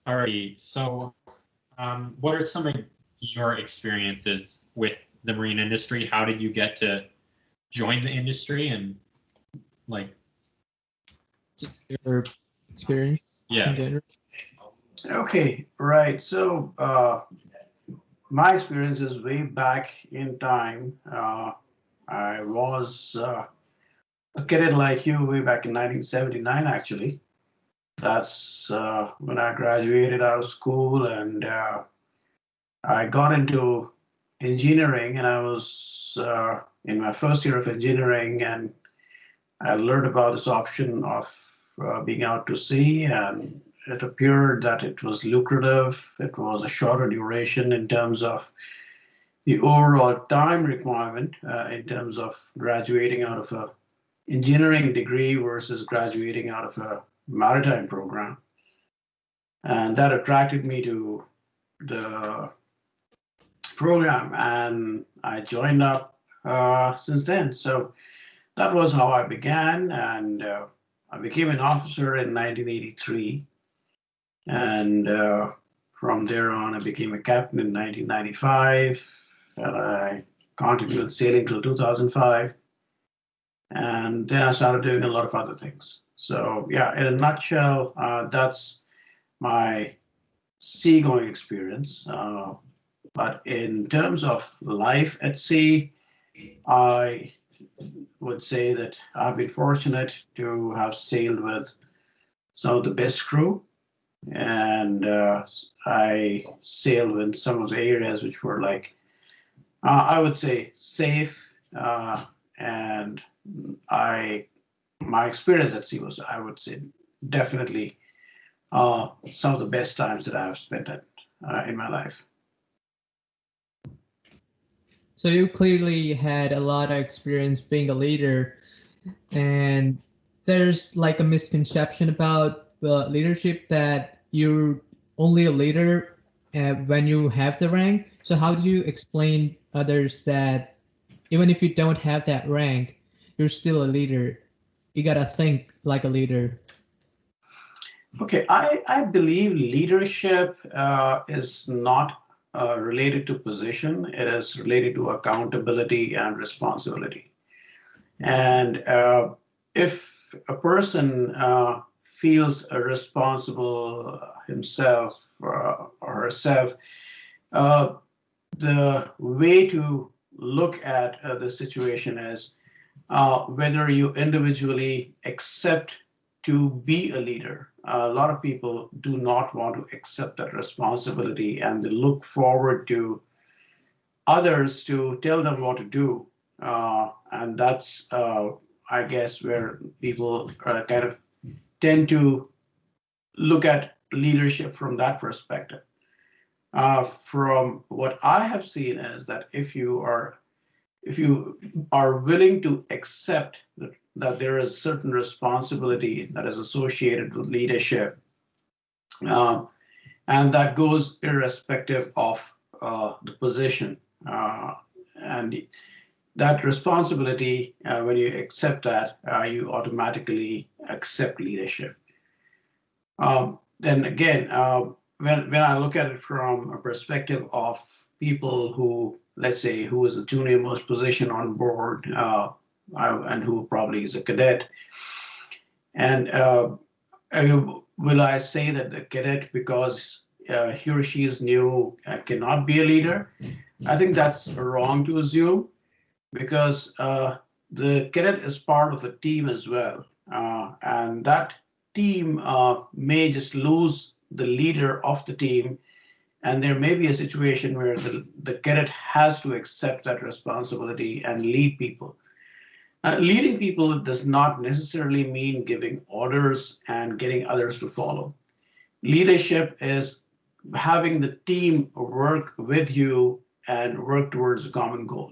Alrighty. So, what are some of your experiences with the marine industry? How did you get to join the industry and like? Just your experience in Yeah. general. Okay, right. So my experience is way back in time. I was a cadet like you way back in 1979, actually. That's when I graduated out of school, and I got into engineering, and I was in my first year of engineering, and I learned about this option of being out to sea, and it appeared that it was lucrative. It was a shorter duration in terms of the overall time requirement, in terms of graduating out of a engineering degree versus graduating out of a maritime program. And that attracted me to the program, and I joined up since then. So that was how I began, and I became an officer in 1983, and from there on, I became a captain in 1995, and I continued sailing till 2005, and then I started doing a lot of other things. So yeah, in a nutshell, that's my seagoing experience. But in terms of life at sea, I would say that I've been fortunate to have sailed with some of the best crew, and I sailed in some of the areas which were like, I would say, safe, and I my experience at sea was, I would say, definitely some of the best times that I have spent in my life. So you clearly had a lot of experience being a leader, and there's like a misconception about leadership that you're only a leader when you have the rank. So how do you explain others that even if you don't have that rank, you're still a leader? You gotta think like a leader. Okay, I believe leadership is not related to position. It is related to accountability and responsibility. And if a person feels responsible himself or herself, uh, the way to look at the situation is whether you individually accept to be a leader. A lot of people do not want to accept that responsibility, and they look forward to others to tell them what to do. And that's, I guess, where people kind of tend to look at leadership from that perspective. From what I have seen is that if you are willing to accept that there is certain responsibility that is associated with leadership, uh, and that goes irrespective of the position. And that responsibility, when you accept that, you automatically accept leadership. Then again, when I look at it from a perspective of people who, let's say, who is a junior most position on board, and who probably is a cadet, and will I say that the cadet, because he or she is new, cannot be a leader? I think that's wrong to assume, because the cadet is part of a team as well, and that team may just lose the leader of the team, and there may be a situation where the cadet has to accept that responsibility and lead people. Leading people does not necessarily mean giving orders and getting others to follow. Leadership is having the team work with you and work towards a common goal.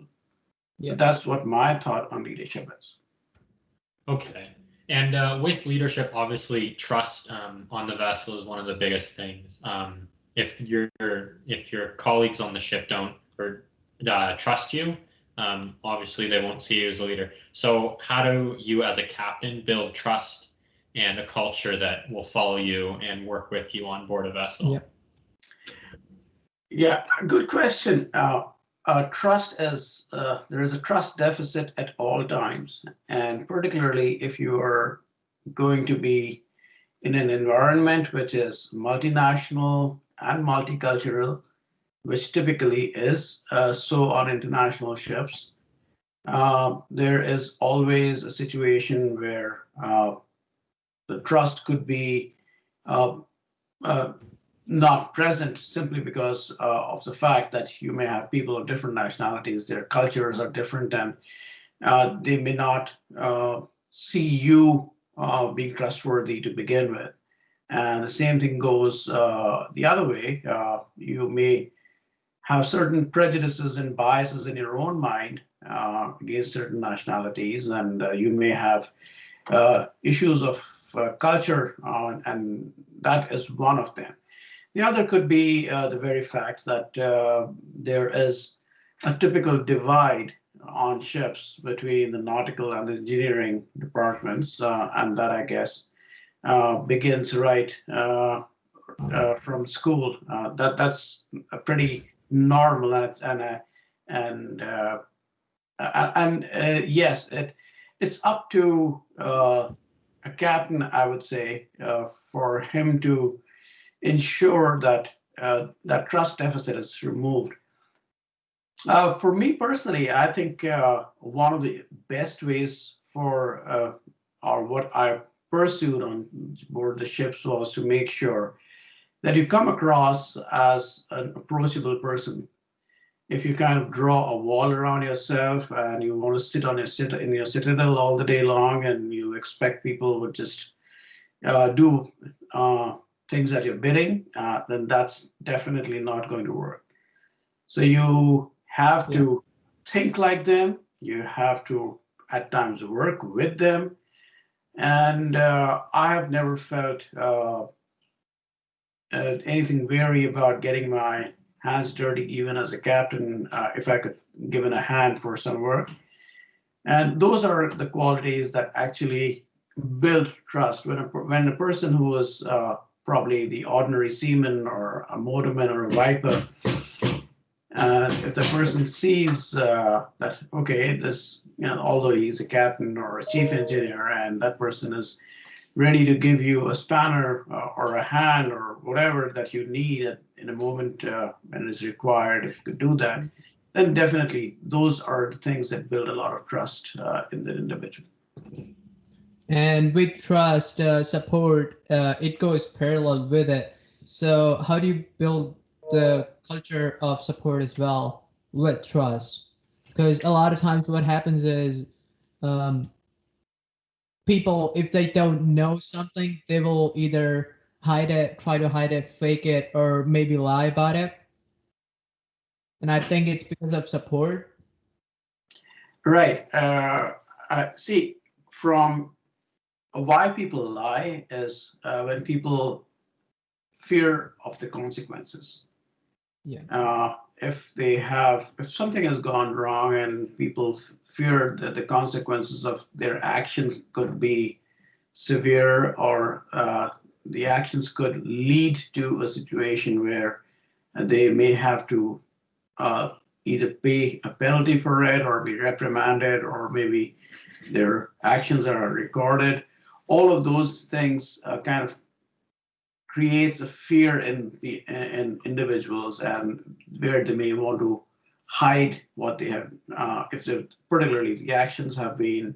So Yeah. that's what my thought on leadership is. Okay. And with leadership, obviously, trust on the vessel is one of the biggest things. If your colleagues on the ship don't or trust you, obviously they won't see you as a leader. So how do you, as a captain, build trust and a culture that will follow you and work with you on board a vessel? Yep. Yeah, good question. Trust is there is a trust deficit at all times, and particularly if you are going to be in an environment which is multinational and multicultural, which typically is so on international ships. There is always a situation where the trust could be uh, uh, not present simply because of the fact that you may have people of different nationalities, their cultures are different, and they may not see you being trustworthy to begin with. And the same thing goes the other way. You may have certain prejudices and biases in your own mind against certain nationalities, and you may have issues of culture, and that is one of them. The other could be the very fact that there is a typical divide on ships between the nautical and engineering departments, and that I guess begins right from school. That's a pretty normal and yes, it's up to a captain, I would say, for him to ensure that that trust deficit is removed. For me personally, I think one of the best ways for or what I pursued on board the ships was to make sure that you come across as an approachable person. If you kind of draw a wall around yourself and you want to sit in your citadel all the day long, and you expect people would just do things at your bidding, then that's definitely not going to work. So you have to think like them. You have to at times work with them. And I have never felt anything wary about getting my hands dirty, even as a captain, if I could given a hand for some work. And those are the qualities that actually build trust. When a person who is probably the ordinary seaman or a motorman or a viper, and if the person sees that, okay, this, although he's a captain or a chief engineer, and that person is ready to give you a spanner or a hand or whatever that you need in a moment when it is required, if you could do that, then definitely those are the things that build a lot of trust in the individual. And with trust, support, it goes parallel with it. So how do you build the culture of support as well with trust? Because a lot of times what happens is um, people, if they don't know something, they will either hide it, try to hide it, fake it, or maybe lie about it. And I think it's because of support. Right. See, from why people lie is when people fear of the consequences. Yeah. If something has gone wrong and people fear that the consequences of their actions could be severe, or the actions could lead to a situation where they may have to uh, either pay a penalty for it or be reprimanded, or maybe their actions are recorded. All of those things kind of creates a fear in individuals, and where they may want to hide what they have, if particularly the actions have been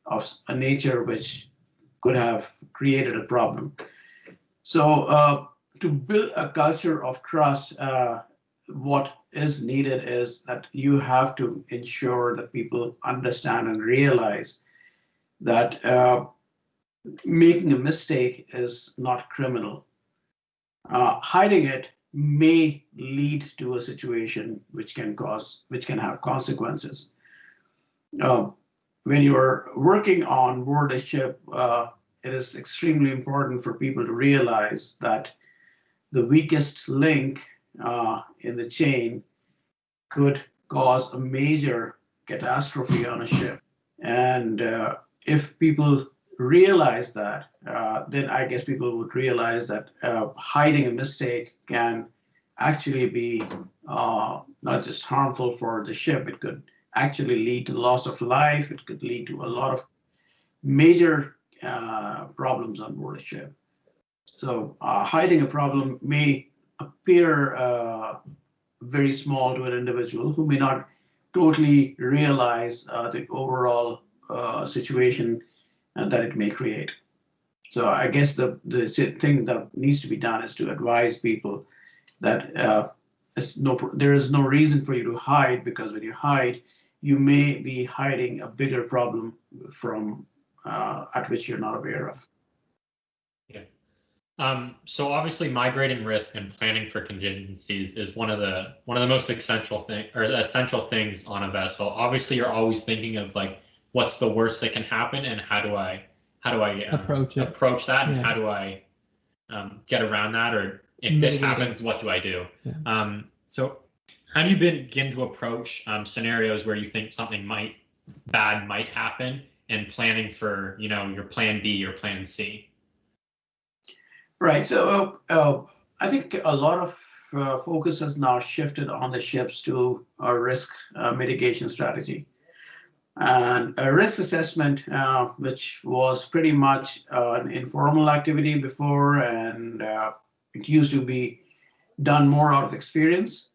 of a nature which could have created a problem. So to build a culture of trust, what is needed is that you have to ensure that people understand and realize that making a mistake is not criminal. Hiding it may lead to a situation which can have consequences. Uh, when you're working on board a ship, it is extremely important for people to realize that the weakest link in the chain could cause a major catastrophe on a ship. And if people realize that, then I guess people would realize that hiding a mistake can actually be not just harmful for the ship, it could actually lead to loss of life, it could lead to a lot of major problems on board a ship. So hiding a problem may appear very small to an individual who may not totally realize the overall situation that it may create. So I guess the thing that needs to be done is to advise people that there is no reason for you to hide, because when you hide, you may be hiding a bigger problem from at which you're not aware of. Yeah. So obviously, migrating risk and planning for contingencies is one of the most essential things on a vessel. Obviously, you're always thinking of like, what's the worst that can happen, and how do I approach that, and how do I get around that, or if this happens, what do I do? Yeah. So how do you begin to approach scenarios where you think something bad might happen, and planning for your plan B or plan C? Right. So I think a lot of focus has now shifted on the ships to a risk mitigation strategy. And a risk assessment, which was pretty much an informal activity before, and it used to be done more out of experience,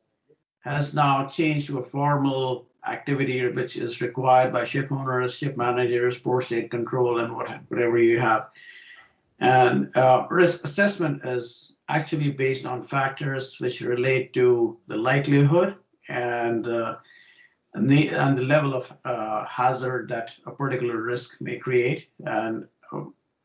has now changed to a formal activity which is required by ship owners, ship managers, port state control, and whatever you have. And risk assessment is actually based on factors which relate to the likelihood and the level of hazard that a particular risk may create. And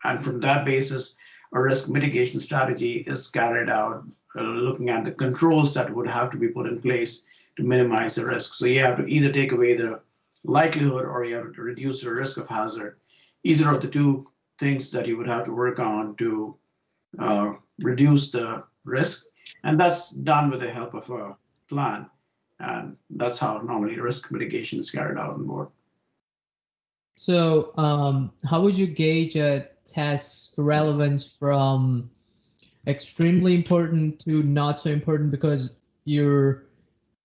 from that basis, a risk mitigation strategy is carried out, looking at the controls that would have to be put in place to minimize the risk. So you have to either take away the likelihood, or you have to reduce the risk of hazard. Either of the two things that you would have to work on to reduce the risk. And that's done with the help of a plan. And that's how normally risk mitigation is carried out on board. So how would you gauge a test's relevance from extremely important to not so important, because you're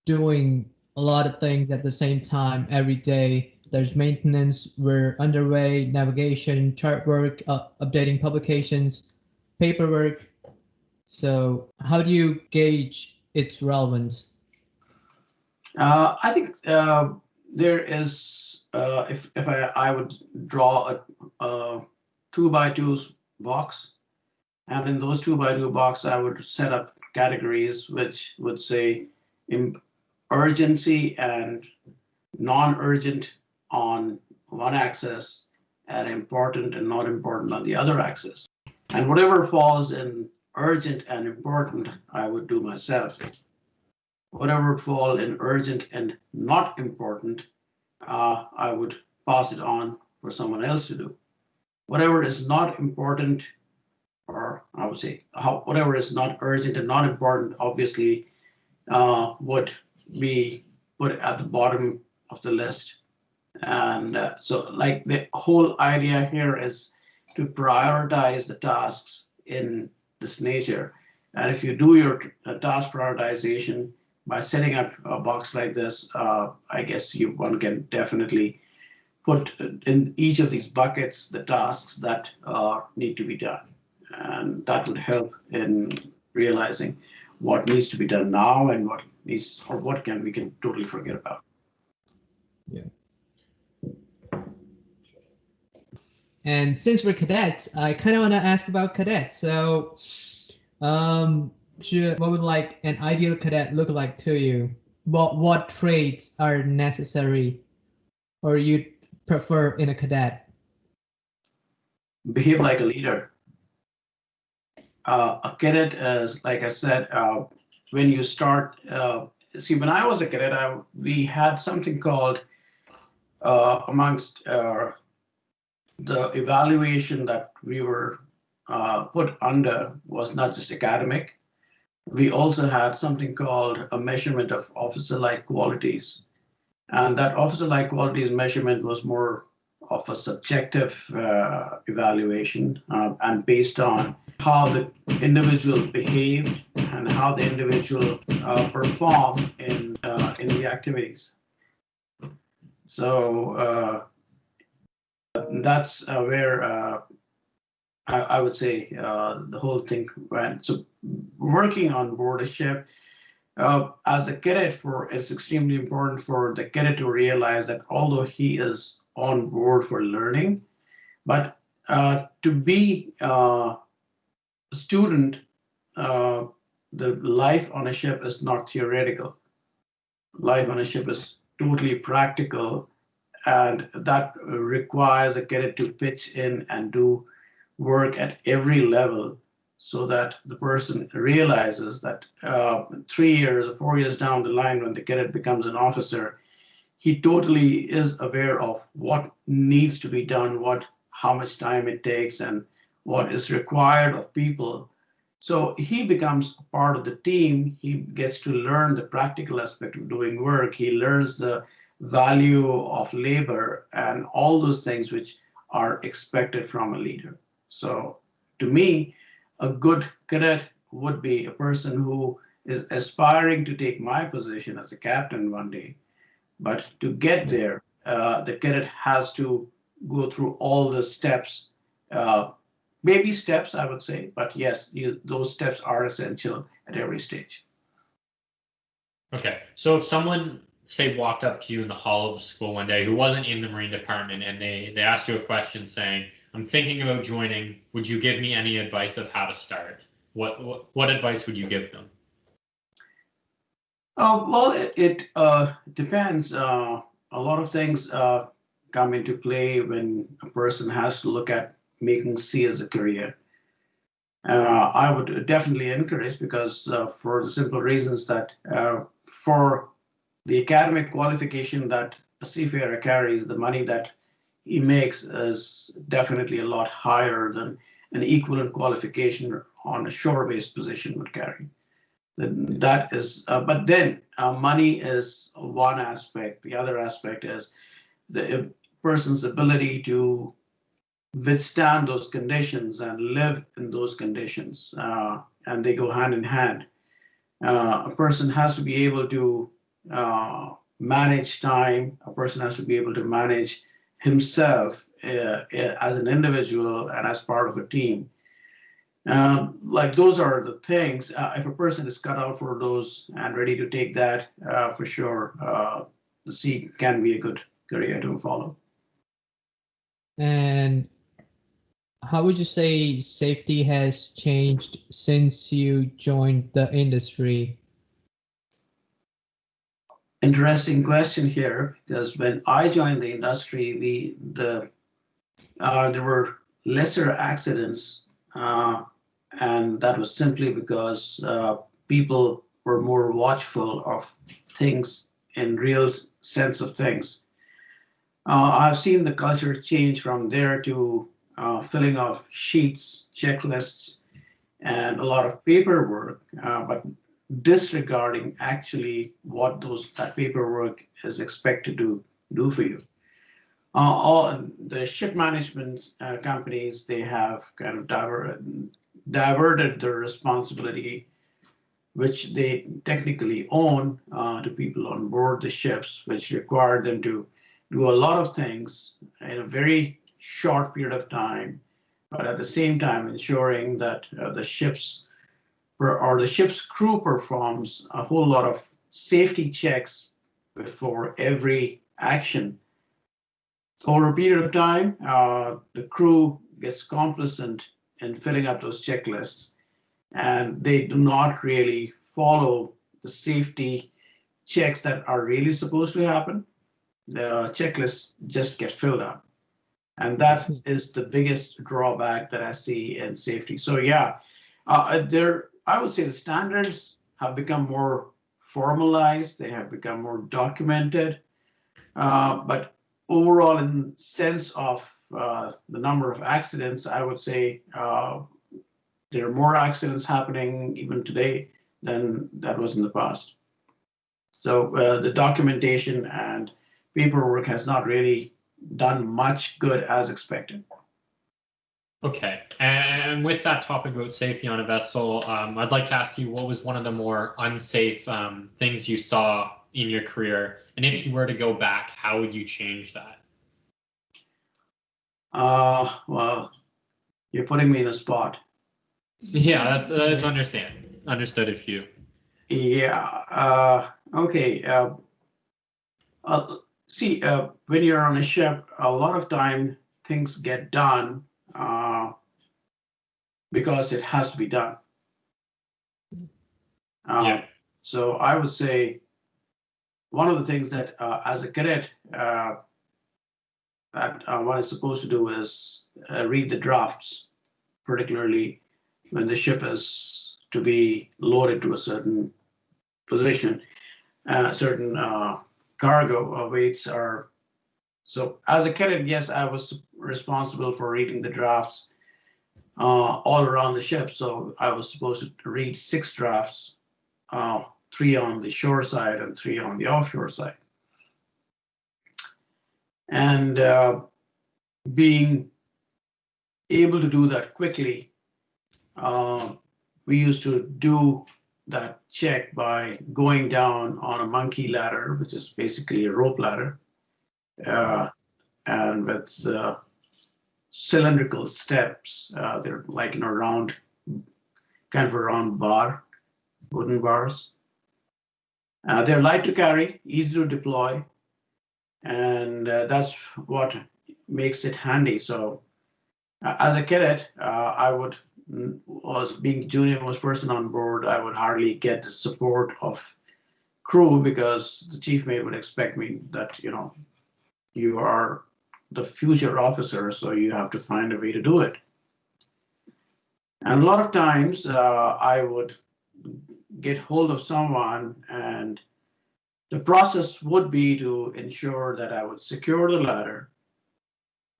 doing a lot of things at the same time every day? There's maintenance, we're underway, navigation, chart work, updating publications, paperwork. So how do you gauge its relevance? I think there is, if I would draw a 2x2 box, and in those 2x2 box, I would set up categories which would say urgency and non-urgent on one axis, and important and not important on the other axis. And whatever falls in urgent and important, I would do myself. Whatever would fall in urgent and not important, I would pass it on for someone else to do. Whatever is not important, or I would say whatever is not urgent and not important, obviously would be put at the bottom of the list. And so like the whole idea here is to prioritize the tasks in this nature. And if you do your task prioritization by setting up a box like this, I guess one can definitely put in each of these buckets the tasks that need to be done. And that would help in realizing what needs to be done now and what we can totally forget about. Yeah. And since we're cadets, I kind of want to ask about cadets. So, what would like an ideal cadet look like to you? What traits are necessary, or you'd prefer in a cadet? Behave like a leader. A cadet is, like I said, when you start. See, when I was a cadet, we had something called amongst the evaluation that we were put under was not just academic. We also had something called a measurement of officer-like qualities. And that officer-like qualities measurement was more of a subjective evaluation and based on how the individual behaved and how the individual performed in the activities. So that's where I would say the whole thing went. So working on board a ship as a cadet, it's extremely important for the cadet to realize that although he is on board for learning, but to be a student, the life on a ship is not theoretical. Life on a ship is totally practical, and that requires a cadet to pitch in and do work at every level so that the person realizes that 3 years or 4 years down the line, when the cadet becomes an officer, he totally is aware of what needs to be done, how much time it takes, and what is required of people. So he becomes part of the team. He gets to learn the practical aspect of doing work. He learns the value of labor and all those things which are expected from a leader. So to me, a good cadet would be a person who is aspiring to take my position as a captain one day. But to get there, the cadet has to go through all the steps, baby steps, I would say. But yes, those steps are essential at every stage. Okay, so if someone, say, walked up to you in the hall of school one day who wasn't in the Marine Department and they asked you a question saying, I'm thinking about joining, would you give me any advice of how to start? What advice would you give them? Well, it depends. A lot of things come into play when a person has to look at making sea as a career. I would definitely encourage, because for the simple reasons that for the academic qualification that a seafarer carries, the money that he makes is definitely a lot higher than an equivalent qualification on a shore-based position would carry. That is, but then money is one aspect. The other aspect is the person's ability to withstand those conditions and live in those conditions, and they go hand in hand. A person has to be able to manage time. A person has to be able to manage himself as an individual and as part of a team. Like those are the things. If a person is cut out for those and ready to take that, for sure, the sea can be a good career to follow. And how would you say safety has changed since you joined the industry? Interesting question here, because when I joined the industry, there were lesser accidents, and that was simply because people were more watchful of things in real sense of things. I've seen the culture change from there to filling of sheets, checklists, and a lot of paperwork, but disregarding actually what that paperwork is expected to do for you. All the ship management companies, they have kind of diverted their responsibility, which they technically own, to people on board the ships, which require them to do a lot of things in a very short period of time, but at the same time ensuring that the ship's crew performs a whole lot of safety checks before every action. Over a period of time, the crew gets complacent in filling up those checklists, and they do not really follow the safety checks that are really supposed to happen. The checklists just get filled up. And that is the biggest drawback that I see in safety. So yeah, I would say the standards have become more formalized, they have become more documented, but overall, in sense of the number of accidents, I would say there are more accidents happening even today than that was in the past. So the documentation and paperwork has not really done much good as expected. Okay, and with that topic about safety on a vessel, I'd like to ask you, what was one of the more unsafe things you saw in your career? And if you were to go back, how would you change that? Well, you're putting me in a spot. Yeah, that's understood if you. Yeah. Okay. See, when you're on a ship, a lot of time things get done because it has to be done. Yeah. So I would say one of the things that as a cadet that one is supposed to do is read the drafts, particularly when the ship is to be loaded to a certain position, certain cargo weights are. So as a cadet, yes, I was responsible for reading the drafts all around the ship. So I was supposed to read 6 drafts, 3 on the shore side and 3 on the offshore side. And being able to do that quickly, we used to do that check by going down on a monkey ladder, which is basically a rope ladder, and with cylindrical steps. They're like round, kind of a round bar, wooden bars. They're light to carry, easy to deploy, and that's what makes it handy. So as a cadet, I was being junior most person on board, I would hardly get the support of crew because the chief mate would expect me that, you are the future officer, so you have to find a way to do it. And a lot of times I would get hold of someone, and the process would be to ensure that I would secure the ladder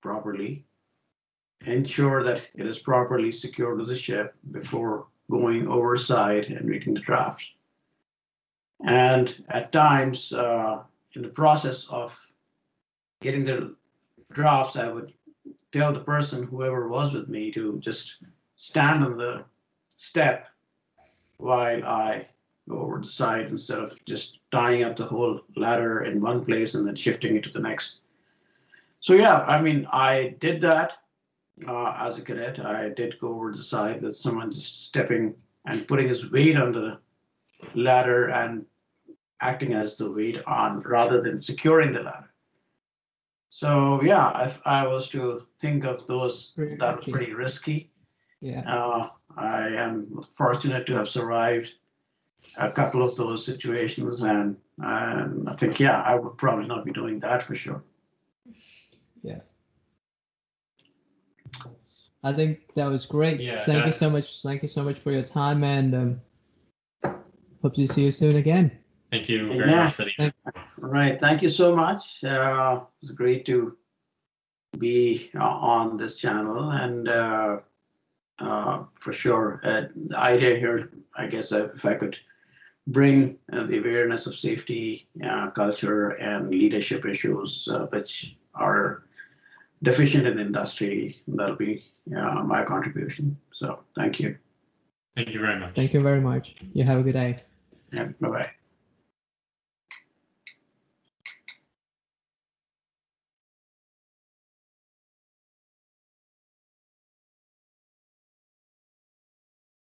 properly, ensure that it is properly secured to the ship before going overside and reading the draft. And at times, in the process of getting the drafts, I would tell the person, whoever was with me, to just stand on the step while I go over the side instead of just tying up the whole ladder in one place and then shifting it to the next. So yeah, I mean, I did that. As a cadet, I did go over the side with someone just stepping and putting his weight on the ladder and acting as the weight on rather than securing the ladder. So yeah, if I was to think of those, that was pretty risky. Yeah. I am fortunate to have survived a couple of those situations, and I think, yeah, I would probably not be doing that for sure. Yeah. I think that was great. Yeah, Thank you so much. Thank you so much for your time, and hope to see you soon again. Thank you very much for the. All right. Thank you so much. It was great to be on this channel, and for sure, the idea here, I guess, if I could bring the awareness of safety, culture, and leadership issues, which are deficient in the industry, that'll be my contribution. So thank you. Thank you very much. Thank you very much. You have a good day. Yeah, bye-bye.